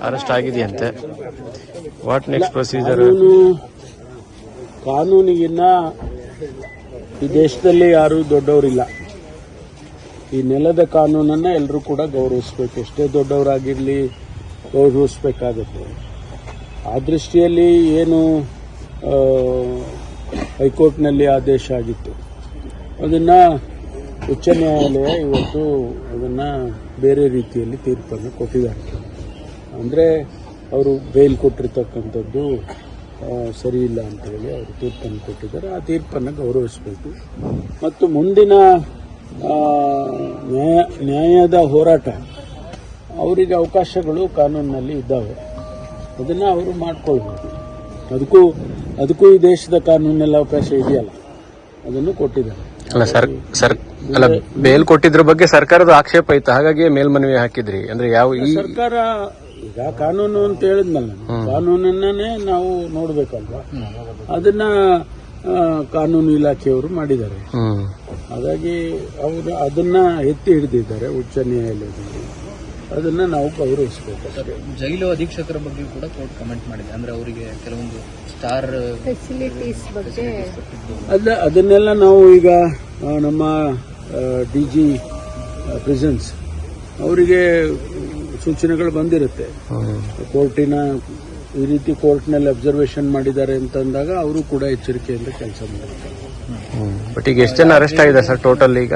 Arrest ಆಗಿದೆಯಂತೆ. What next procedure? ಕಾನೂನಿಗಿನ್ನ ಈ ದೇಶದಲ್ಲಿ ಯಾರು ದೊಡ್ಡವರಿಲ್ಲ. ಈ ನೆಲದ ಕಾನೂನನ್ನ ಎಲ್ಲರೂ ಕೂಡ ಗೌರವಿಸಬೇಕು. ಎಷ್ಟೇ ದೊಡ್ಡವರಾಗಿರಲಿ ಗೌರವಿಸಬೇಕಾಗುತ್ತೆ. ಆ ದೃಷ್ಟಿಯಲ್ಲಿ ಏನು ಹೈಕೋರ್ಟ್ನಲ್ಲಿ ಆದೇಶ ಆಗಿತ್ತು ಅದನ್ನ ಉಚ್ಚ ನ್ಯಾಯಾಲಯ ಇವತ್ತು ಅದನ್ನ ಬೇರೆ ರೀತಿಯಲ್ಲಿ ತೀರ್ಪನ್ನು ಕೊಟ್ಟಿದ್ದಾರೆ. ಅಂದರೆ ಅವರು ಬೇಲ್ ಕೊಟ್ಟಿರ್ತಕ್ಕಂಥದ್ದು ಸರಿ ಇಲ್ಲ ಅಂತ ಹೇಳಿ ಅವರು ತೀರ್ಪನ್ನು ಕೊಟ್ಟಿದ್ದಾರೆ. ಆ ತೀರ್ಪನ್ನು ಗೌರವಿಸಬೇಕು ಮತ್ತು ಮುಂದಿನ ನ್ಯಾಯದ ಹೋರಾಟ ಅವರಿಗೆ ಅವಕಾಶಗಳು ಕಾನೂನಿನಲ್ಲಿ ಇದ್ದಾವೆ. ಅದನ್ನು ಅವರು ಮಾಡ್ಕೊಳ್ಬೋದು. ಅದಕ್ಕೂ ಈ ದೇಶದ ಕಾನೂನಲ್ಲಿ ಅವಕಾಶ ಇದೆಯಲ್ಲ, ಅದನ್ನು ಕೊಟ್ಟಿದ್ದಾರೆ. ಅಲ್ಲ, ಬೇಲ್ ಕೊಟ್ಟಿದ್ರ ಬಗ್ಗೆ ಸರ್ಕಾರದ ಆಕ್ಷೇಪ ಇತ್ತು, ಹಾಗಾಗಿ ಮೇಲ್ಮನವಿ ಹಾಕಿದ್ರಿ. ಅಂದ್ರೆ ಯಾವ ಸರ್ಕಾರ ಈಗ ಕಾನೂನು ಅಂತ ಹೇಳಿದ್ನಲ್ಲ, ಕಾನೂನನ್ನೇ ನಾವು ನೋಡ್ಬೇಕಲ್ವಾ, ಅದನ್ನ ಕಾನೂನು ಇಲಾಖೆಯವರು ಮಾಡಿದ್ದಾರೆ. ಹಾಗಾಗಿ ಅವರು ಅದನ್ನ ಎತ್ತಿ ಹಿಡಿದಿದ್ದಾರೆ ಉಚ್ಚ ನ್ಯಾಯಾಲಯದಲ್ಲಿ. ಅದನ್ನ ನಾವು ಗೌರವಿಸಬೇಕು. ಜೈಲು ಅಧೀಕ್ಷಕರ ಬಗ್ಗೆ ಕೂಡ ಕೋರ್ಟ್ ಕಮೆಂಟ್ ಮಾಡಿದೆ. ಅಂದ್ರೆ ಅವರಿಗೆ ಕೆಲವೊಂದು ಸ್ಟಾರ್ ಫೆಸಿಲಿಟೀಸ್ ಬಗ್ಗೆ ಅದನ್ನೆಲ್ಲ ನಾವು ಈಗ ನಮ್ಮ ಡಿಜಿ ಪ್ರಿಸನ್ಸ್ ಅವರಿಗೆ ಸೂಚನೆಗಳು ಬಂದಿರುತ್ತೆ. ಕೋರ್ಟಿನ ಈ ರೀತಿ ಕೋರ್ಟ್ನಲ್ಲಿ ಅಬ್ಸರ್ವೇಷನ್ ಮಾಡಿದ್ದಾರೆ ಅಂತಂದಾಗ ಅವರು ಕೂಡ ಎಚ್ಚರಿಕೆಯಿಂದ ಕೆಲಸ ಮಾಡಿದ್ದಾರೆ. ಬಟ್ ಈಗ ಎಷ್ಟು ಜನ ಅರೆಸ್ಟ್ ಆಗಿದೆ ಸರ್ ಟೋಟಲ್? ಈಗ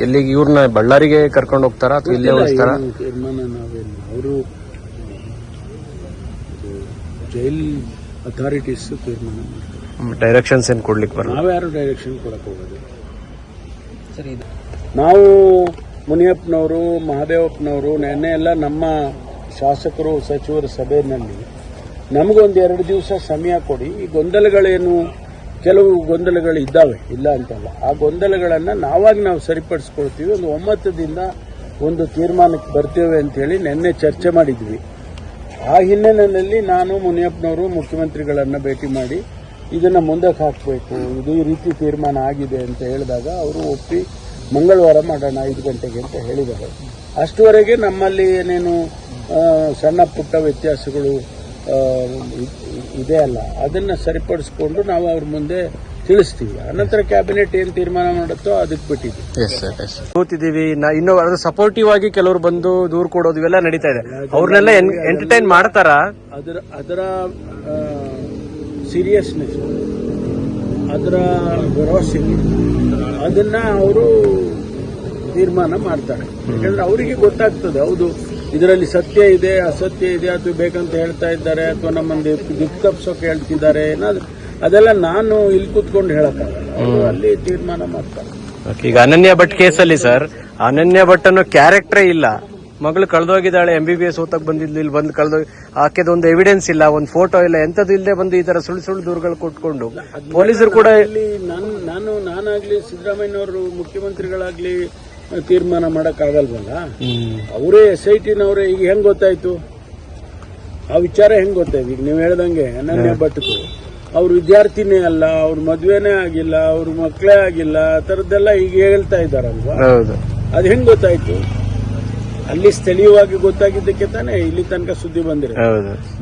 ಎಲ್ಲಿಗೆ ಇವ್ರನ್ನ ಬಳ್ಳಾರಿಗೆ ಕರ್ಕೊಂಡು ಹೋಗ್ತಾರಾ ಅಥವಾ ಇಲ್ಲೇ ಉಳಿಸ್ತಾರಾ? ತೀರ್ಮಾನ ನಾವೇನು, ಅವರು ಜೈಲ್ ಅಥಾರಿಟೀಸ್ ತೀರ್ಮಾನ ಮಾಡ್ತಾರೆ. ಡೈರೆಕ್ಷನ್ಸ್ ಏನು ಕೊಡ್ಲಿಕ್ಕೆ ಬರಲ್ಲ, ನಾವ್ಯಾರು ಡೈರೆಕ್ಷನ್ ಕೊಡಕ್ಕೆ ಹೋಗೋದು. ನಾವು ಮುನಿಯಪ್ಪನವರು, ಮಹದೇವಪ್ಪನವರು ನೆನ್ನೆ ಎಲ್ಲ ನಮ್ಮ ಶಾಸಕರು ಸಚಿವರ ಸಭೆಯಲ್ಲಿ ನಮಗೊಂದು 2 ದಿವಸ ಸಮಯ ಕೊಡಿ, ಈ ಗೊಂದಲಗಳೇನು, ಕೆಲವು ಗೊಂದಲಗಳು ಇದ್ದಾವೆ, ಇಲ್ಲ ಅಂತಲ್ಲ, ಆ ಗೊಂದಲಗಳನ್ನು ನಾವು ಸರಿಪಡಿಸ್ಕೊಳ್ತೀವಿ, ಒಂದು ಒಮ್ಮತದಿಂದ ಒಂದು ತೀರ್ಮಾನಕ್ಕೆ ಬರ್ತೇವೆ ಅಂತೇಳಿ ನಿನ್ನೆ ಚರ್ಚೆ ಮಾಡಿದ್ವಿ. ಆ ಹಿನ್ನೆಲೆಯಲ್ಲಿ ನಾನು ಮುನಿಯಪ್ಪನವರು ಮುಖ್ಯಮಂತ್ರಿಗಳನ್ನು ಭೇಟಿ ಮಾಡಿ ಇದನ್ನು ಮುಂದಕ್ಕೆ ಹಾಕಬೇಕು, ಇದು ಈ ರೀತಿ ತೀರ್ಮಾನ ಆಗಿದೆ ಅಂತ ಹೇಳಿದಾಗ ಅವರು ಒಪ್ಪಿ ಮಂಗಳವಾರ ಮಾಡೋಣ 5 ಗಂಟೆಗೆ ಅಂತ ಹೇಳಿದ್ದಾರೆ. ಅಷ್ಟುವರೆಗೆ ನಮ್ಮಲ್ಲಿ ಏನೇನು ಸಣ್ಣ ಪುಟ್ಟ ವ್ಯತ್ಯಾಸಗಳು ಇದೆ ಅಲ್ಲ, ಅದನ್ನು ಸರಿಪಡಿಸ್ಕೊಂಡು ನಾವು ಅವ್ರ ಮುಂದೆ ತಿಳಿಸ್ತೀವಿ. ಅನಂತರ ಕ್ಯಾಬಿನೆಟ್ ಏನು ತೀರ್ಮಾನ ಮಾಡುತ್ತೋ ಅದಕ್ಕೆ ಬಿಟ್ಟಿದ್ದೀವಿ. ಕೂತಿದ್ದೀವಿ ಇನ್ನು ಅದು ಸಪೋರ್ಟಿವ್ ಆಗಿ ಕೆಲವರು ಬಂದು ದೂರ ಕೊಡೋದು ಇವೆಲ್ಲ ನಡೀತಾ ಇದೆ. ಅವ್ರನ್ನೆಲ್ಲ ಎಂಟರ್ಟೈನ್ ಮಾಡ್ತಾರಾ? ಅದರ ಸೀರಿಯಸ್ನೆಸ್, ಅದರ ವೆರಾಸಿಟಿ, ಅದನ್ನ ಅವರು ತೀರ್ಮಾನ ಮಾಡ್ತಾರೆ. ಯಾಕಂದ್ರೆ ಅವರಿಗೆ ಗೊತ್ತಾಗ್ತದೆ, ಹೌದು ಇದರಲ್ಲಿ ಸತ್ಯ ಇದೆ, ಅಸತ್ಯ ಇದೆ, ಅಥವಾ ಬೇಕಂತ ಹೇಳ್ತಾ ಇದ್ದಾರೆ, ಅಥವಾ ನಮ್ಮನ್ನು ದಿಕ್ತಪ್ಸೋಕೆ ಹೇಳ್ತಿದ್ದಾರೆ, ಏನಾದ್ರು ಅದೆಲ್ಲ ನಾನು ಇಲ್ಲಿ ಕೂತ್ಕೊಂಡು ಹೇಳಕ್ಕಾಗಲ್ಲ. ಅವರು ಅಲ್ಲಿ ತೀರ್ಮಾನ ಮಾಡ್ತಾರೆ. ಈಗ ಅನನ್ಯ ಭಟ್ ಕೇಸಲ್ಲಿ ಸರ್, ಅನನ್ಯ ಭಟ್ ಅನ್ನೋ ಕ್ಯಾರೆಕ್ಟರೇ ಇಲ್ಲ. ಮಗಳು ಕಳೆದೋಗಿದ್ದಾಳೆ, MBBS ಓದಕ್ ಬಂದಿದ್ಲು, ಇಲ್ಲಿ ಬಂದು ಕಳೆದೋಗಿ ಆಕೆದೊಂದು ಎವಿಡೆನ್ಸ್ ಇಲ್ಲ, ಒಂದು ಫೋಟೋ ಇಲ್ಲ, ಎಂತದ್ದು ಇಲ್ಲದೆ ಬಂದು ಈ ತರ ಸುಳ್ಳು ದೂರುಗಳು ಕೊಟ್ಕೊಂಡು ಪೊಲೀಸರು ಕೂಡ ನಾನಾಗ್ಲಿ ಸಿದ್ದರಾಮಯ್ಯನವರು ಮುಖ್ಯಮಂತ್ರಿಗಳಾಗ್ಲಿ ತೀರ್ಮಾನ ಮಾಡಕ್ಕಾಗಲ್ವಲ್ಲ. ಅವರೇ SIT-ನವರೇ. ಈಗ ಹೆಂಗ್ ಗೊತ್ತಾಯ್ತು ಆ ವಿಚಾರ? ಹೆಂಗ್ ಗೊತ್ತಾಯ್ತು? ಈಗ ನೀವು ಹೇಳ್ದಂಗೆ ಅನನ್ಯ ಭಟ್ರು ಅವ್ರ ವಿದ್ಯಾರ್ಥಿನೇ ಅಲ್ಲ, ಅವ್ರ ಮದ್ವೆನೇ ಆಗಿಲ್ಲ, ಅವ್ರ ಮಕ್ಕಳೇ ಆಗಿಲ್ಲ, ಆ ಥರದ್ದೆಲ್ಲ ಈಗ ಹೇಳ್ತಾ ಇದ್ದಾರಲ್ವಾ? ಅದು ಹೆಂಗ್ ಗೊತ್ತಾಯ್ತು? ಅಲ್ಲಿ ಸ್ಥಳೀಯವಾಗಿ ಗೊತ್ತಾಗಿದ್ದಕ್ಕೆ ತಾನೇ ಇಲ್ಲಿ ತನಕ ಸುದ್ದಿ ಬಂದಿರ.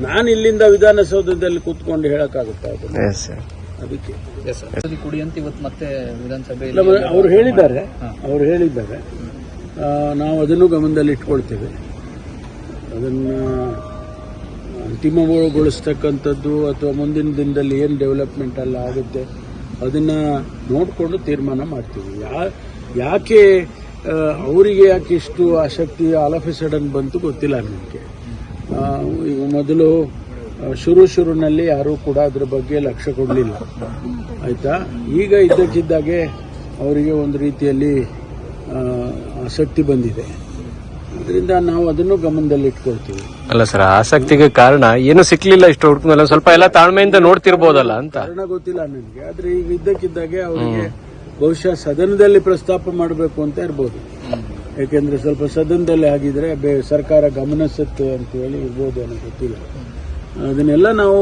ನಾನು ಇಲ್ಲಿಂದ ವಿಧಾನಸೌಧದಲ್ಲಿ ಕೂತ್ಕೊಂಡು ಹೇಳಕ್ಕಾಗುತ್ತಾ? ಅದಕ್ಕೆ ಅವ್ರು ಹೇಳಿದ್ದಾರೆ, ನಾವು ಅದನ್ನು ಗಮನದಲ್ಲಿ ಇಟ್ಕೊಳ್ತೇವೆ. ಅದನ್ನ ಅಂತಿಮಗೊಳಿಸ್ತಕ್ಕಂಥದ್ದು ಅಥವಾ ಮುಂದಿನ ದಿನದಲ್ಲಿ ಏನು ಡೆವಲಪ್ಮೆಂಟ್ ಎಲ್ಲ ಆಗುತ್ತೆ ಅದನ್ನ ನೋಡಿಕೊಂಡು ತೀರ್ಮಾನ ಮಾಡ್ತೀವಿ. ಯಾಕೆ ಅವರಿಗೆ ಯಾಕೆ ಇಷ್ಟು ಆಸಕ್ತಿ ಆಲ್ ಆಫ್ ಎ ಸಡನ್ ಬಂತು ಗೊತ್ತಿಲ್ಲ ನನಗೆ. ಈಗ ಮೊದಲು ಶುರುನಲ್ಲಿ ಯಾರೂ ಕೂಡ ಅದ್ರ ಬಗ್ಗೆ ಲಕ್ಷ್ಯ ಕೊಡಲಿಲ್ಲ, ಆಯ್ತಾ? ಈಗ ಇದ್ದಕ್ಕಿದ್ದಾಗೆ ಅವರಿಗೆ ಒಂದು ರೀತಿಯಲ್ಲಿ ಆಸಕ್ತಿ ಬಂದಿದೆ. ಅದರಿಂದ ನಾವು ಅದನ್ನು ಗಮನದಲ್ಲಿ ಇಟ್ಕೊಳ್ತೀವಿ. ಅಲ್ಲ ಸರ್, ಆಸಕ್ತಿಗೆ ಕಾರಣ ಏನು ಸಿಕ್ಲಿಲ್ಲ, ಇಷ್ಟು ಹುಡುಕಲ್ಲ, ಸ್ವಲ್ಪ ಎಲ್ಲ ತಾಳ್ಮೆಯಿಂದ ನೋಡ್ತಿರ್ಬೋದಲ್ಲ ಅಂತ. ಕಾರಣ ಗೊತ್ತಿಲ್ಲ ನನಗೆ. ಆದ್ರೆ ಈಗ ಇದ್ದಕ್ಕಿದ್ದಾಗೆ ಅವರಿಗೆ ಬಹುಶಃ ಸದನದಲ್ಲಿ ಪ್ರಸ್ತಾಪ ಮಾಡಬೇಕು ಅಂತ ಇರ್ಬೋದು. ಯಾಕೆಂದ್ರೆ ಸ್ವಲ್ಪ ಸದನದಲ್ಲಿ ಆಗಿದ್ರೆ ಸರ್ಕಾರ ಗಮನಿಸುತ್ತೆ ಅಂತ ಹೇಳಿ ಇರ್ಬೋದು ಅನ್ನೋ ಗೊತ್ತಿಲ್ಲ. ಅದನ್ನೆಲ್ಲ ನಾವು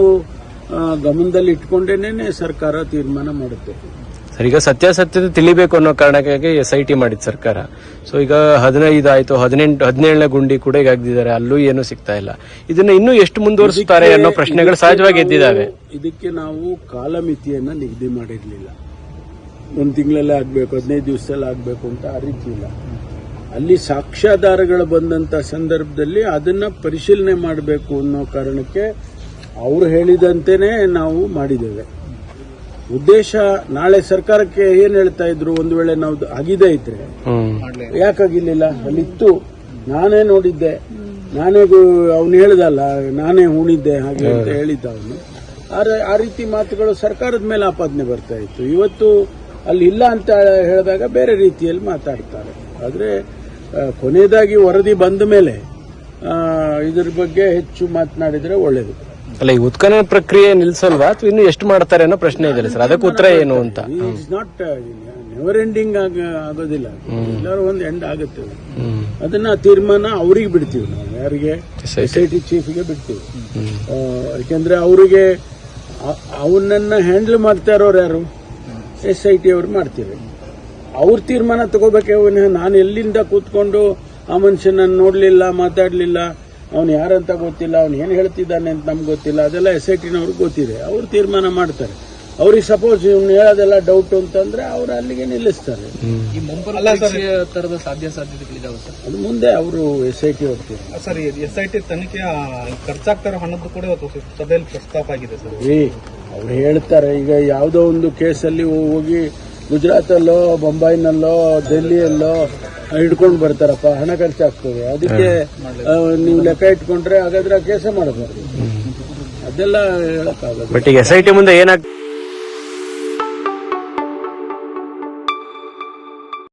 ಗಮನದಲ್ಲಿ ಇಟ್ಕೊಂಡೇನೆ ಸರ್ಕಾರ ತೀರ್ಮಾನ ಮಾಡುತ್ತೆ. ಸರ್ ಈಗ ಸತ್ಯಾಸತ್ಯತೆ ತಿಳಿಬೇಕು ಅನ್ನೋ ಕಾರಣಕ್ಕಾಗಿ SIT ಮಾಡಿದ್ ಸರ್ಕಾರ. ಸೊ ಈಗ 15 ಆಯ್ತು, 17ನೇ ಗುಂಡಿ ಕೂಡ ಈಗ ಆಗಿದ್ದಾರೆ, ಅಲ್ಲೂ ಏನು ಸಿಗ್ತಾ ಇಲ್ಲ. ಇದನ್ನ ಇನ್ನೂ ಎಷ್ಟು ಮುಂದುವರಿಸುತ್ತಾರೆ ಅನ್ನೋ ಪ್ರಶ್ನೆಗಳು ಸಹಜವಾಗಿ ಎದ್ದಿದ್ದಾವೆ. ಇದಕ್ಕೆ ನಾವು ಕಾಲಮಿತಿಯನ್ನ ನಿಗದಿ ಮಾಡಿರ್ಲಿಲ್ಲ. 1 ತಿಂಗಳಲ್ಲೇ ಆಗ್ಬೇಕು, 15 ದಿವಸದಲ್ಲಿ ಆಗ್ಬೇಕು ಅಂತ ಆ ರೀತಿ ಇಲ್ಲ. ಅಲ್ಲಿ ಸಾಕ್ಷ್ಯಾಧಾರಗಳು ಬಂದಂತ ಸಂದರ್ಭದಲ್ಲಿ ಅದನ್ನ ಪರಿಶೀಲನೆ ಮಾಡಬೇಕು ಅನ್ನೋ ಕಾರಣಕ್ಕೆ ಅವರು ಹೇಳಿದಂತೆನೇ ನಾವು ಮಾಡಿದ್ದೇವೆ. ಉದ್ದೇಶ ನಾಳೆ ಸರ್ಕಾರಕ್ಕೆ ಏನ್ ಹೇಳ್ತಾ ಇದ್ರು, ಒಂದು ವೇಳೆ ನಾವು ಆಗಿದೆ ಇದ್ರೆ ಯಾಕಾಗಿರ್ಲಿಲ್ಲ, ಅಲ್ಲಿತ್ತು, ನಾನೇ ನೋಡಿದ್ದೆ, ನಾನೇ ಅವನು ಹೇಳ್ದಲ್ಲ, ನಾನೇ ಹೂಣಿದ್ದೆ ಹಾಗೆ ಅಂತ ಹೇಳಿದ್ದ ಅವನು. ಆ ರೀತಿ ಮಾತುಗಳು ಸರ್ಕಾರದ ಮೇಲೆ ಆಪಾದನೆ ಬರ್ತಾ ಇತ್ತು. ಇವತ್ತು ಅಲ್ಲಿ ಇಲ್ಲ ಅಂತ ಹೇಳಿದಾಗ ಬೇರೆ ರೀತಿಯಲ್ಲಿ ಮಾತಾಡ್ತಾರೆ. ಆದ್ರೆ ಕೊನೆಯದಾಗಿ ವರದಿ ಬಂದ ಮೇಲೆ ಇದ್ರ ಬಗ್ಗೆ ಹೆಚ್ಚು ಮಾತನಾಡಿದ್ರೆ ಒಳ್ಳೇದು. ಅಲ್ಲ, ಈ ಉತ್ಖನನ ಪ್ರಕ್ರಿಯೆ ನಿಲ್ಸಲ್ವಾ ಅಥವಾ ಇನ್ನು ಎಷ್ಟು ಮಾಡ್ತಾರೆ ಅನ್ನೋ ಪ್ರಶ್ನೆ ಇದೆ ಸರ್, ಅದಕ್ಕೆ ಉತ್ತರ ಏನು ಅಂತ. ಇಟ್ಸ್ ನಾಟ್ ನೆವರ್ ಎಂಡಿಂಗ್ ಆಗೋದಿಲ್ಲ, ಎಲ್ಲರೂ ಒಂದು ಎಂಡ್ ಆಗುತ್ತೆ. ಅದನ್ನ ತೀರ್ಮಾನ ಅವ್ರಿಗೆ ಬಿಡ್ತೀವಿ ನಾವು, ಯಾರಿಗೆ SIT ಚೀಫ್ಗೆ ಬಿಡ್ತೀವಿ. ಯಾಕೆಂದ್ರೆ ಅವರಿಗೆ ಅವನನ್ನ ಹ್ಯಾಂಡಲ್ ಮಾಡ್ತಾ ಇರೋರು ಯಾರು, SIT ಅವ್ರು ಮಾಡ್ತೀವಿ. ಅವ್ರ ತೀರ್ಮಾನ ತಗೋಬೇಕೆ. ನಾನು ಎಲ್ಲಿಂದ ಕೂತ್ಕೊಂಡು ಆ ಮನುಷ್ಯನನ್ನು ನೋಡ್ಲಿಲ್ಲ, ಮಾತಾಡ್ಲಿಲ್ಲ, ಅವನು ಯಾರಂತ ಗೊತ್ತಿಲ್ಲ, ಅವನು ಏನ್ ಹೇಳ್ತಿದ್ದಾನೆ ಅಂತ ನಮ್ಗೆ ಗೊತ್ತಿಲ್ಲ, ಅದೆಲ್ಲ SITನವ್ರಿಗೆ ಗೊತ್ತಿದೆ. ಅವ್ರು ತೀರ್ಮಾನ ಮಾಡ್ತಾರೆ. ಅವ್ರಿಗೆ ಸಪೋಸ್ ಇವ್ನು ಹೇಳೋದೆಲ್ಲ ಡೌಟ್ ಅಂತಂದ್ರೆ ಅವ್ರು ಅಲ್ಲಿಗೆ ನಿಲ್ಲಿಸ್ತಾರೆ. ಈ ಮುಂಬರುವ ತರದ ಸಾಧ್ಯತೆಗಳಿದಾವೆ ಸರ್, ಅದು ಮುಂದೆ ಅವರು SIT ಹೋಗ್ತಾರೆ. ಸರ್, SIT ತನಿಖೆಯ ಖರ್ಚಾಗ್ತಾರೋ ಹಣದ್ದು ಕೂಡ ಇವತ್ತು ಸಭೆಯಲ್ಲಿ ಪ್ರಸ್ತಾಪ ಆಗಿದೆ ಸರ್. ಅವ್ರು ಹೇಳ್ತಾರೆ. ಈಗ ಯಾವುದೋ ಒಂದು ಕೇಸಲ್ಲಿ ಹೋಗಿ ಗುಜರಾತಲ್ಲೋ, ಬೊಂಬೈನಲ್ಲೋ, ಡೆಲ್ಲಿಯಲ್ಲೋ ಹಿಡ್ಕೊಂಡು ಬರ್ತಾರಪ್ಪ, ಹಣ ಖರ್ಚಾಗ್ತದೆ, ಅದಕ್ಕೆ ನೀವು ಲೆಕ್ಕ ಇಟ್ಕೊಂಡ್ರೆ ಹಾಗಾದ್ರೆ ಆ ಕೇಸ ಮಾಡಬಾರ್ದು. ಅದೆಲ್ಲ ಹೇಳಕ್ಕಾಗಲ್ಲ. ಬಟ್ ಈಗ SIT ಮುಂದೆ ಏನಾಗ್ತದೆ